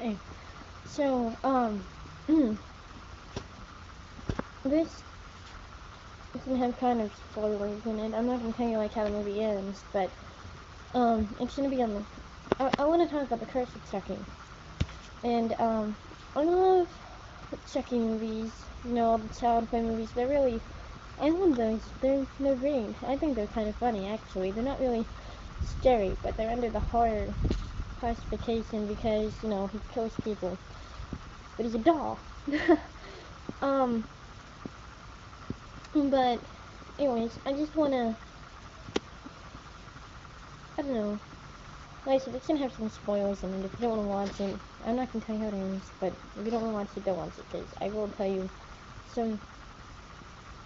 Okay, so, this is gonna have kind of spoilers in it. I'm not gonna tell you, like, how the movie ends, but, it's gonna be on the, I wanna talk about the Curse of Chucky. And, I love Chucky movies, you know, all the child play movies. I love those. They're great. I think they're kind of funny, actually. They're not really scary, but they're under the horror classification because, you know, he kills people. But he's a doll. um, but, anyways, I just wanna, I don't know. Like I said, it's gonna have some spoilers in it. If you don't wanna watch it, I'm not gonna tell you how it ends, but if you don't wanna watch it, don't watch it, because I will tell you some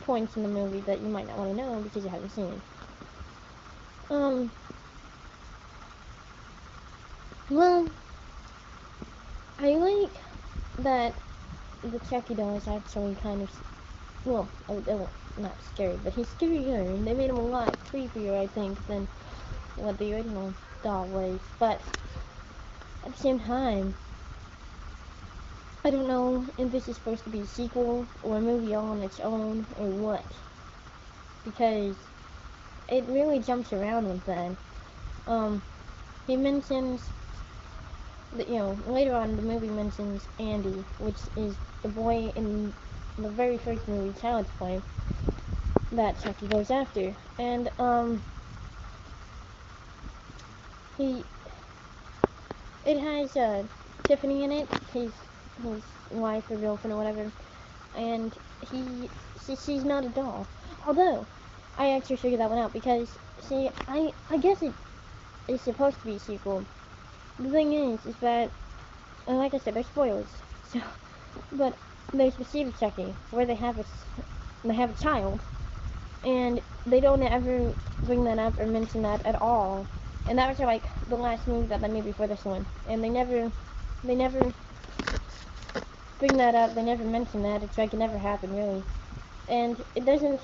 points in the movie that you might not wanna know because you haven't seen it. Well, I like that the Chucky doll is actually kind of, well, not scary, but he's scarier, and they made him a lot creepier, I think, than what the original doll was. But at the same time, I don't know if this is supposed to be a sequel or a movie all on its own or what, because it really jumps around with that. He mentions that, you know, later on the movie mentions Andy, which is the boy in the very first movie, Child's Play, that Chucky goes after, and he it has Tiffany in it, his wife or girlfriend or whatever, and she's not a doll. Although I actually figured that one out because see, I guess it is supposed to be a sequel. The thing is that, and like I said, there's spoilers. So, but there's the Seed of Chucky where they have a child, and they don't ever bring that up or mention that at all. And that was like the last movie that they made before this one, and they never bring that up. They never mention that. It's like it never happened really, and it doesn't.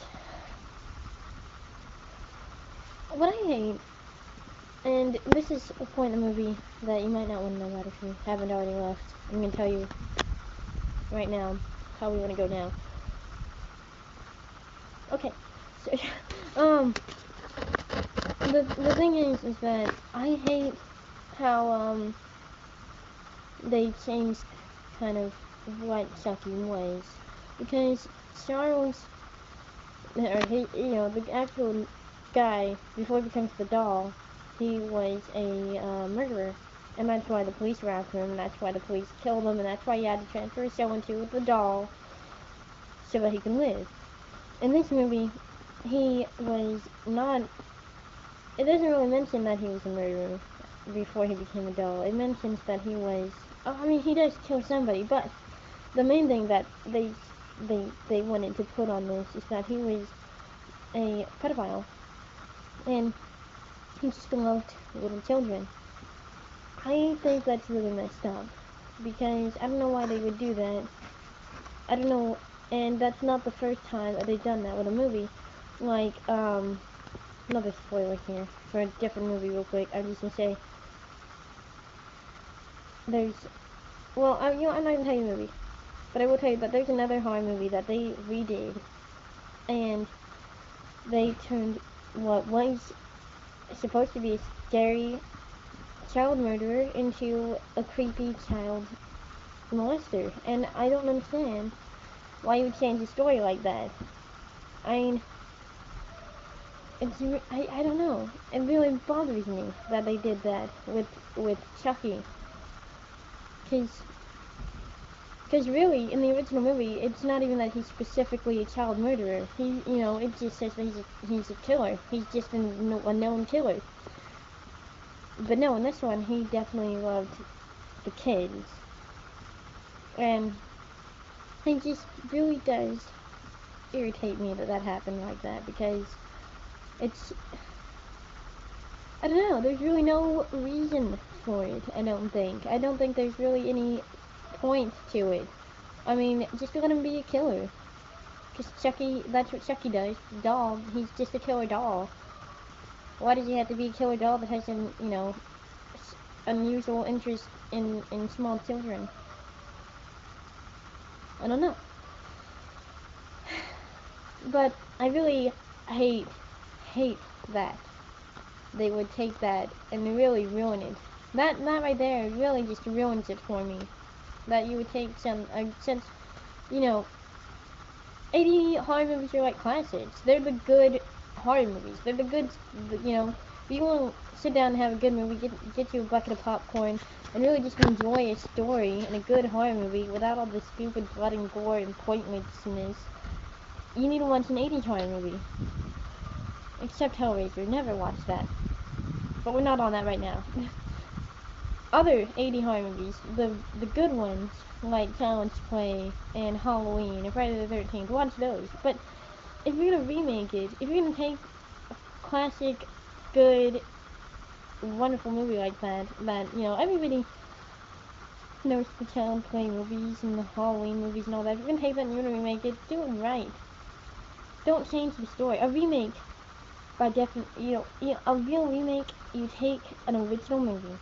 What I hate, and this is a point in the movie that you might not want to know about if you haven't already left. I'm gonna tell you right now how we want to go now. Okay, so the thing is that I hate how they changed kind of what Chucky was, because Charles, or he, you know, the actual guy before he becomes the doll, he was a murderer, and that's why the police were after him, and that's why the police killed him, and that's why he had to transfer his soul into the doll so that he can live. In this movie, he was not. It doesn't really mention that he was a murderer before he became a doll. It mentions that he was. Oh, I mean, he does kill somebody, but the main thing that they wanted to put on this is that he was a pedophile, and he just loved little children. I think that's really messed up, because I don't know why they would do that. I don't know, and that's not the first time that they've done that with a movie. Like, another spoiler here for a different movie real quick. I'm just gonna say, there's, well, you know, I'm not gonna tell you the movie, but I will tell you that there's another horror movie that they redid, and they turned what was supposed to be a scary child murderer into a creepy child molester, and I don't understand why you would change the story like that. I mean, I don't know. It really bothers me that they did that with Chucky, because really in the original movie it's not even that he's specifically a child murderer. He, you know, it just says that he's a killer. He's just a known killer. But no, in this one he definitely loved the kids, and it just really does irritate me that that happened like that, because it's, I don't know, there's really no reason for it, I don't think. I don't think there's really any point to it. I mean, just let him be a killer. Because Chucky, that's what Chucky does. Doll, he's just a killer doll. Why does he have to be a killer doll that hasn't, you know, unusual interest in small children. I don't know. But I really hate, hate that they would take that and really ruin it. That right there really just ruins it for me. That you would take since, you know, 80 horror movies are like classics. They're the good horror movies. They're the good, you know, if you want to sit down and have a good movie, get you a bucket of popcorn, and really just enjoy a story and a good horror movie without all the stupid blood and gore and pointlessness, you need to watch an 80s horror movie. Except Hellraiser. Never watch that. But we're not on that right now. Other 80 horror movies, the good ones, like Child's Play and Halloween and Friday the 13th, watch those. But if you're gonna remake it, if you're gonna take a classic, good, wonderful movie like that, you know, everybody knows the Child's Play movies and the Halloween movies and all that, if you're gonna take that and you're gonna remake it, do it right. Don't change the story. A remake, by a real remake, you take an original movie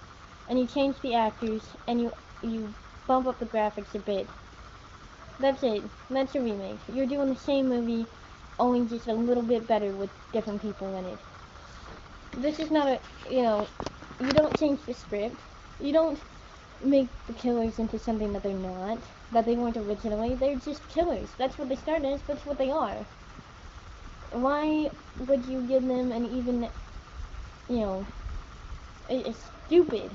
and you change the actors and you bump up the graphics a bit. That's it. That's a remake. You're doing the same movie, only just a little bit better with different people in it. This is not you don't change the script. You don't make the killers into something that they're not, that they weren't originally. They're just killers. That's what they started as. That's what they are. Why would you give them an even, a stupid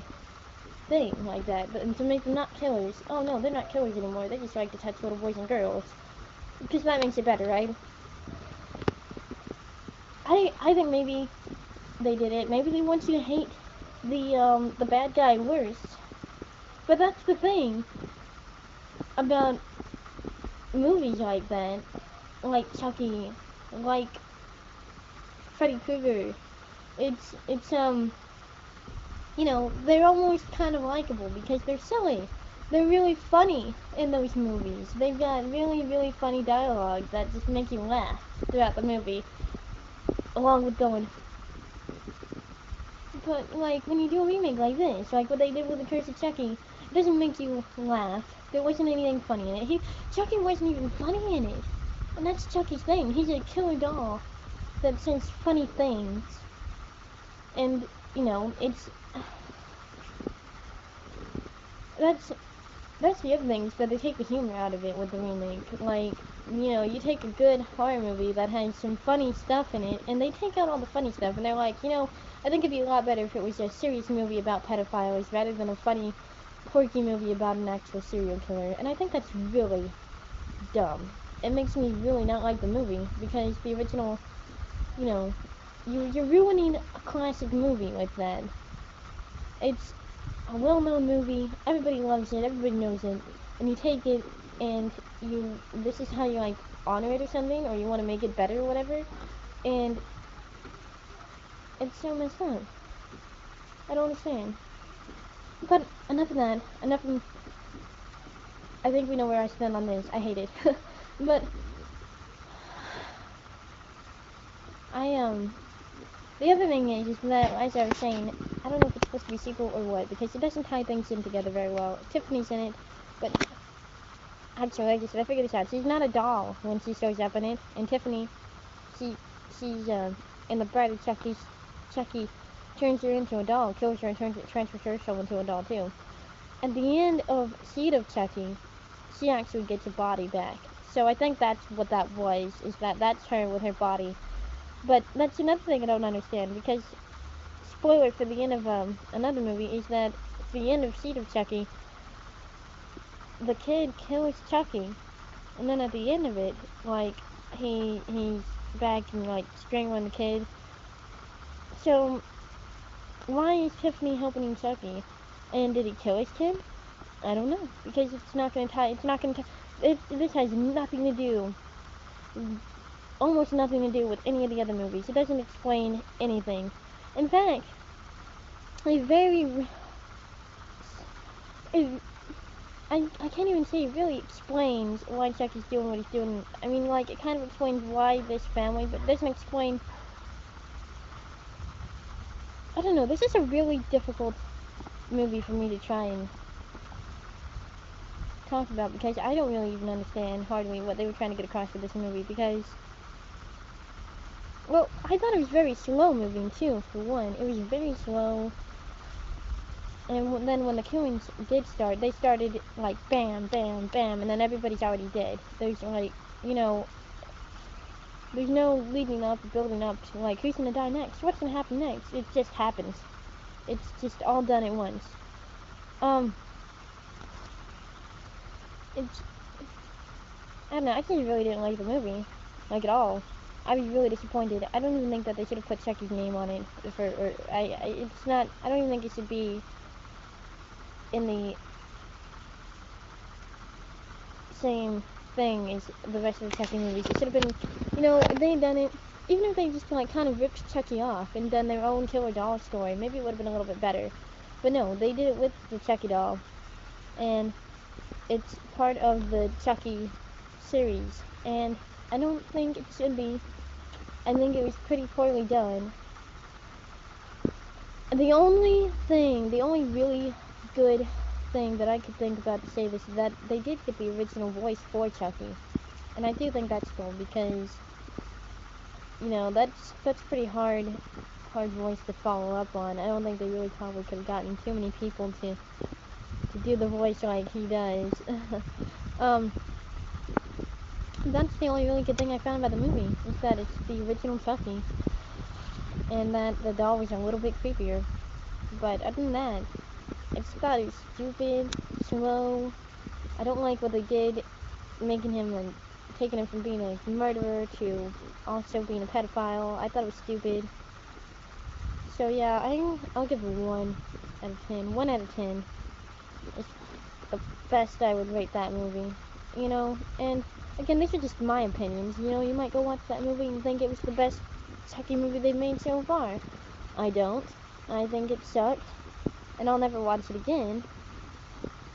thing like that, and to make them not killers? Oh no, they're not killers anymore. They just like to touch little boys and girls. Because that makes it better, right? I think maybe they did it. Maybe they want you to hate the bad guy worse. But that's the thing about movies like that, like Chucky, like Freddy Krueger. It's they're almost kind of likable because they're silly. They're really funny in those movies. They've got really, really funny dialogue that just make you laugh throughout the movie, along with going. But, like, when you do a remake like this, like what they did with The Curse of Chucky, it doesn't make you laugh. There wasn't anything funny in it. Chucky wasn't even funny in it. And that's Chucky's thing. He's a killer doll that says funny things. And, it's... That's the other thing, is that they take the humor out of it with the remake. Like, you take a good horror movie that has some funny stuff in it, and they take out all the funny stuff, and they're like, I think it'd be a lot better if it was a serious movie about pedophiles rather than a funny, quirky movie about an actual serial killer. And I think that's really dumb. It makes me really not like the movie, because the original, you're ruining a classic movie like that. It's a well-known movie, everybody loves it, everybody knows it, and you take it and this is how you, like, honor it or something, or you want to make it better or whatever, and it's so messed up. I don't understand. But enough of that, I think we know where I stand on this. I hate it. But the other thing is that, as I was saying, I don't know if it's supposed to be a sequel or what, because it doesn't tie things in together very well. Tiffany's in it, but actually, I figured this out. She's not a doll when she shows up in it, and Tiffany, she's in the Bride of Chucky turns her into a doll, kills her, and transfers herself into a doll too. At the end of Seed of Chucky, she actually gets a body back. So I think that's what that was, is that's her with her body. But that's another thing I don't understand, because spoiler for the end of another movie is that at the end of Seed of Chucky, the kid kills Chucky, and then at the end of it, like, he's back and, like, strangling the kid. So why is Tiffany helping Chucky? And did he kill his kid? I don't know, because it's not gonna tie. This has nothing to do, almost nothing to do with any of the other movies. It doesn't explain anything. In fact, I can't even say it really explains why Chucky's doing what he's doing. I mean, like, it kind of explains why this family, but it doesn't explain. I don't know, this is a really difficult movie for me to try and talk about, because I don't really even understand hardly what they were trying to get across with this movie, because, well, I thought it was very slow moving too, for one. It was very slow, and then when the killings did start, they started like bam, bam, bam, and then everybody's already dead. There's like, you know, there's no leading up, building up to like, who's gonna die next? What's gonna happen next? It just happens. It's just all done at once. It's, I don't know, I just really didn't like the movie, like at all. I was really disappointed. I don't even think that they should have put Chucky's name on it. It's not, I don't even think it should be in the same thing as the rest of the Chucky movies. It should have been, you know, if they had done it, even if they just like kind of ripped Chucky off and done their own killer doll story, maybe it would have been a little bit better. But no, they did it with the Chucky doll, and it's part of the Chucky series, and I don't think it should be. I think it was pretty poorly done. The only really good thing that I could think about to say this is that they did get the original voice for Chucky, and I do think that's cool, because, you know, that's pretty hard voice to follow up on. I don't think they really probably could have gotten too many people to do the voice like he does. That's the only really good thing I found about the movie, is that it's the original Chucky, and that the doll was a little bit creepier. But other than that, I just thought it was stupid, slow. I don't like what they did, making him, like, taking him from being a murderer to also being a pedophile. I thought it was stupid. So yeah, I'll give it 1 out of 10. 1 out of 10 is the best I would rate that movie. You know, and again, these are just my opinions. You know, you might go watch that movie and think it was the best Chucky movie they've made so far. I don't. I think it sucked, and I'll never watch it again.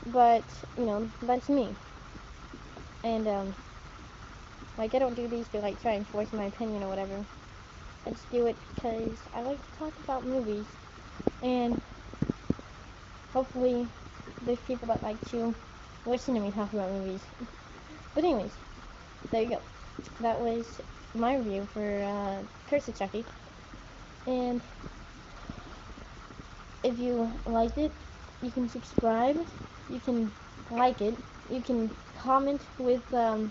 But, you know, that's me. And, like, I don't do these to, like, try and force my opinion or whatever. I just do it because I like to talk about movies, and hopefully there's people that like to listen to me talk about movies. But anyways, there you go. That was my review for Curse of Chucky. And if you liked it, you can subscribe, you can like it, you can comment with a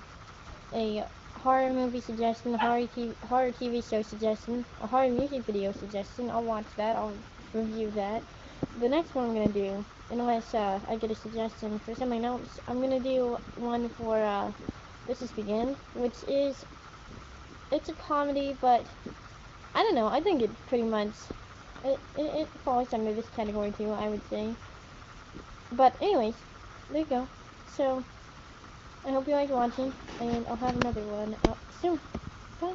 horror movie suggestion, a horror TV show suggestion, a horror music video suggestion. I'll watch that, I'll review that. The next one I'm going to do, unless I get a suggestion for something else, I'm going to do one for This Is Begin, which is, it's a comedy, but I don't know, I think it pretty much, it falls under this category too, I would say. But anyways, there you go. So, I hope you like watching, and I'll have another one up soon. Bye.